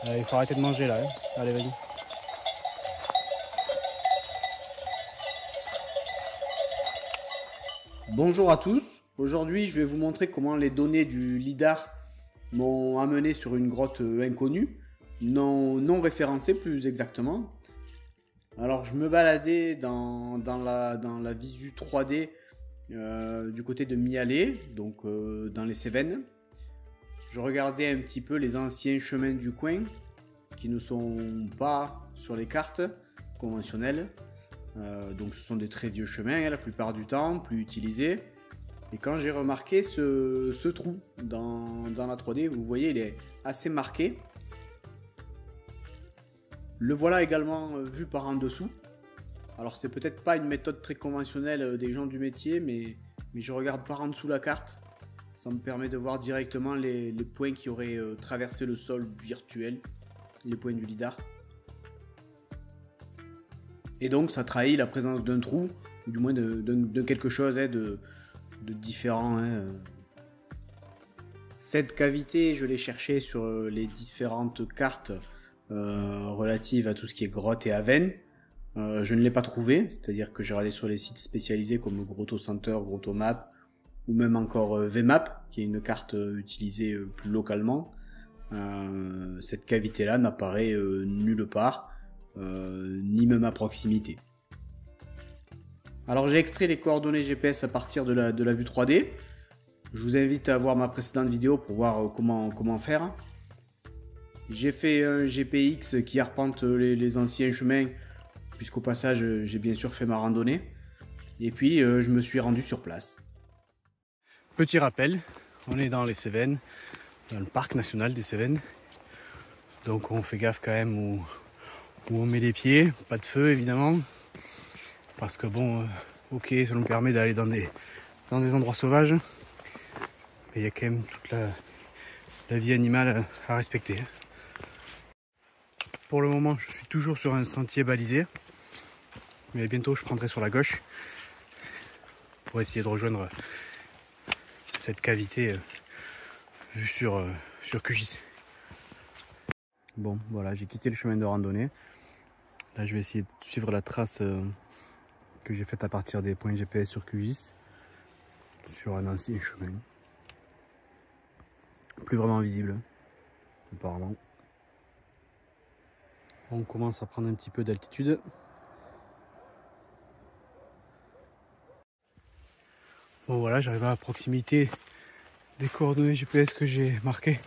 Il faut arrêter de manger là. Hein. Allez, vas-y. Bonjour à tous. Aujourd'hui, je vais vous montrer comment les données du LiDAR m'ont amené sur une grotte inconnue, non référencée plus exactement. Alors, je me baladais dans la visu 3D du côté de Mialet, donc dans les Cévennes. Je regardais un petit peu les anciens chemins du coin qui ne sont pas sur les cartes conventionnelles. Donc ce sont des très vieux chemins la plupart du temps, plus utilisés. Et quand j'ai remarqué ce trou dans la 3D, vous voyez il est assez marqué. Le voilà également vu par en dessous. Alors c'est peut-être pas une méthode très conventionnelle des gens du métier, mais je regarde par en dessous la carte. Ça me permet de voir directement les points qui auraient traversé le sol virtuel, les points du LiDAR. Et donc ça trahit la présence d'un trou, ou du moins de quelque chose de différent. Hein. Cette cavité, je l'ai cherchée sur les différentes cartes relatives à tout ce qui est grotte et aven. Je ne l'ai pas trouvée, c'est-à-dire que j'ai regardé sur les sites spécialisés comme Grotto Center, Grotto Map, ou même encore VMap, qui est une carte utilisée plus localement. Cette cavité-là n'apparaît nulle part, ni même à proximité. Alors j'ai extrait les coordonnées GPS à partir de la vue 3D. Je vous invite à voir ma précédente vidéo pour voir comment faire. J'ai fait un GPX qui arpente les anciens chemins, puisqu'au passage j'ai bien sûr fait ma randonnée. Et puis je me suis rendu sur place. Petit rappel, on est dans les Cévennes, dans le parc national des Cévennes. Donc on fait gaffe quand même où on met les pieds, pas de feu évidemment. Parce que bon, ok, ça nous permet d'aller dans des endroits sauvages. Mais il y a quand même toute la vie animale à respecter. Pour le moment, je suis toujours sur un sentier balisé. Mais bientôt, je prendrai sur la gauche pour essayer de rejoindre cette cavité vue sur QGIS. Bon, voilà, j'ai quitté le chemin de randonnée. Là, je vais essayer de suivre la trace que j'ai faite à partir des points GPS sur QGIS sur un ancien chemin. Plus vraiment visible, apparemment. On commence à prendre un petit peu d'altitude. Bon voilà, j'arrive à proximité des coordonnées GPS que j'ai marquées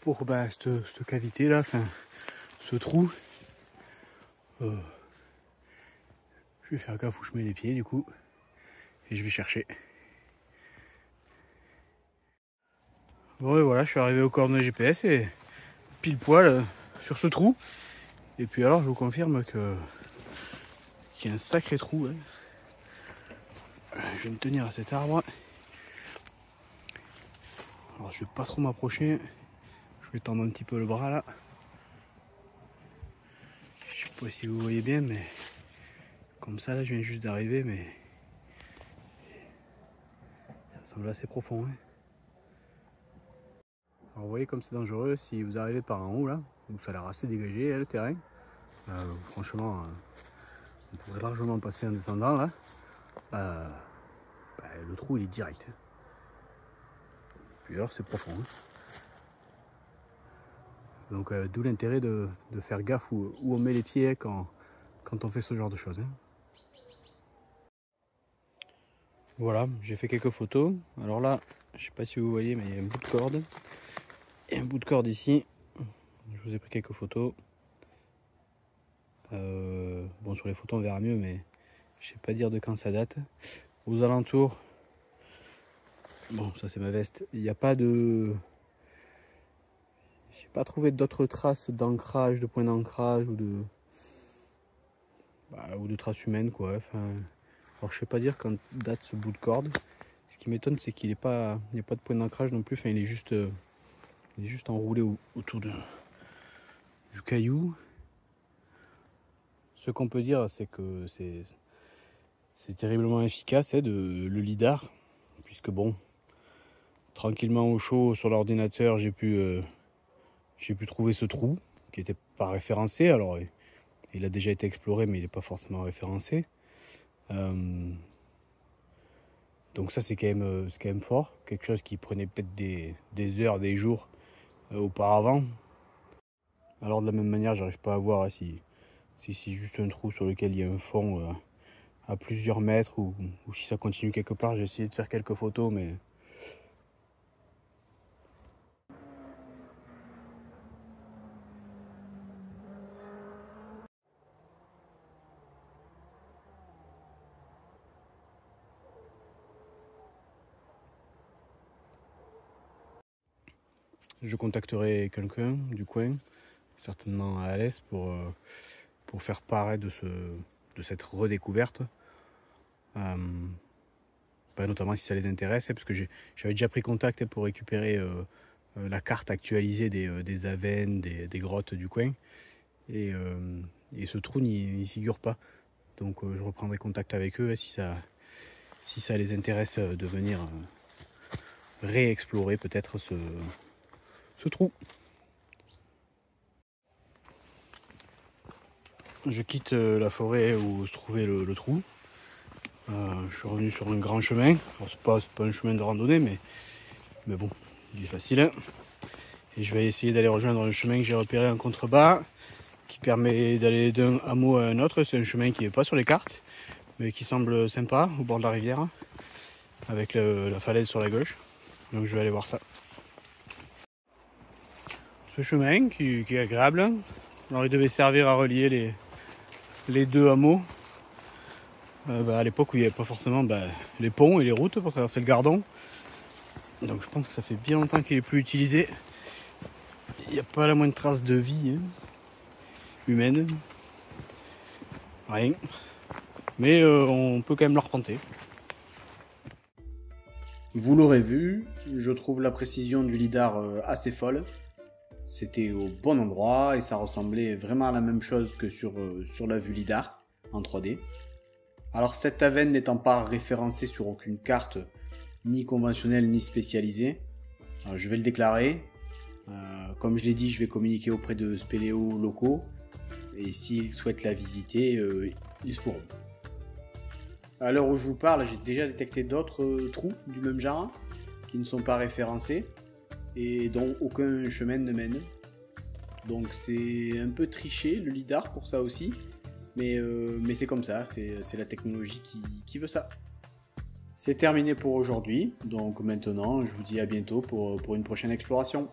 pour cette cavité là, enfin ce trou. Je vais faire gaffe où je mets les pieds du coup et je vais chercher. Bon et voilà, je suis arrivé aux coordonnées GPS et pile poil sur ce trou. Et puis alors je vous confirme qu'il y a un sacré trou. Hein. Je vais me tenir à cet arbre. Alors je vais pas trop m'approcher. Je vais tendre un petit peu le bras là. Je sais pas si vous voyez bien, mais comme ça là je viens juste d'arriver, mais ça semble assez profond. Hein. Alors vous voyez comme c'est dangereux si vous arrivez par en haut là, où ça a l'air assez dégagé le terrain. Franchement, on pourrait largement passer en descendant là. Le trou il est direct. Puis alors c'est profond. Hein. Donc d'où l'intérêt de faire gaffe où on met les pieds quand on fait ce genre de choses. Hein. Voilà, j'ai fait quelques photos. Alors là, je sais pas si vous voyez, mais il y a un bout de corde. Et un bout de corde ici. Je vous ai pris quelques photos. Bon, sur les photos on verra mieux, mais je sais pas dire de quand ça date. Aux alentours, bon ça c'est ma veste, il n'y a pas de... J'ai pas trouvé d'autres traces d'ancrage, de points d'ancrage ou de traces humaines quoi. Enfin, alors je sais pas dire quand date ce bout de corde. Ce qui m'étonne c'est qu'il n'y a pas de point d'ancrage non plus. Enfin il est juste enroulé autour du caillou. Ce qu'on peut dire c'est que c'est terriblement efficace le LiDAR, puisque bon, tranquillement au chaud sur l'ordinateur j'ai pu j'ai pu trouver ce trou qui n'était pas référencé. Alors il a déjà été exploré, mais il n'est pas forcément référencé. Donc ça c'est quand même fort. Quelque chose qui prenait peut-être des heures, des jours auparavant. Alors de la même manière, j'arrive pas à voir hein, si c'est juste un trou sur lequel il y a un fond à plusieurs mètres ou si ça continue quelque part. J'ai essayé de faire quelques photos, mais je contacterai quelqu'un du coin, certainement à Alès, pour faire part de cette redécouverte. Notamment si ça les intéresse, parce que j'avais déjà pris contact pour récupérer la carte actualisée des avennes, des grottes du coin. Et ce trou n'y figure pas. Donc je reprendrai contact avec eux si ça les intéresse de venir réexplorer peut-être ce trou. Je quitte la forêt où se trouvait le trou. Je suis revenu sur un grand chemin. Alors c'est pas un chemin de randonnée, mais bon, il est facile. Hein. Et je vais essayer d'aller rejoindre un chemin que j'ai repéré en contrebas, qui permet d'aller d'un hameau à un autre. C'est un chemin qui n'est pas sur les cartes, mais qui semble sympa, au bord de la rivière, avec la falaise sur la gauche. Donc je vais aller voir ça. Ce chemin qui est agréable. Alors il devait servir à relier les deux hameaux. À l'époque où il n'y avait pas forcément les ponts et les routes pour traverser le Gardon. Donc je pense que ça fait bien longtemps qu'il n'est plus utilisé. Il n'y a pas la moindre trace de vie humaine. Rien. Mais on peut quand même le replanter. Vous l'aurez vu, je trouve la précision du lidar assez folle. C'était au bon endroit et ça ressemblait vraiment à la même chose que sur la vue lidar en 3D. Alors cette avenne n'étant pas référencée sur aucune carte, ni conventionnelle ni spécialisée, je vais le déclarer. Comme je l'ai dit, je vais communiquer auprès de spéléos locaux et s'ils souhaitent la visiter, ils se pourront. À l'heure où je vous parle, j'ai déjà détecté d'autres trous du même genre qui ne sont pas référencés et dont aucun chemin ne mène. Donc c'est un peu triché le lidar pour ça aussi. Mais c'est comme ça, c'est la technologie qui veut ça. C'est terminé pour aujourd'hui, donc maintenant je vous dis à bientôt pour une prochaine exploration.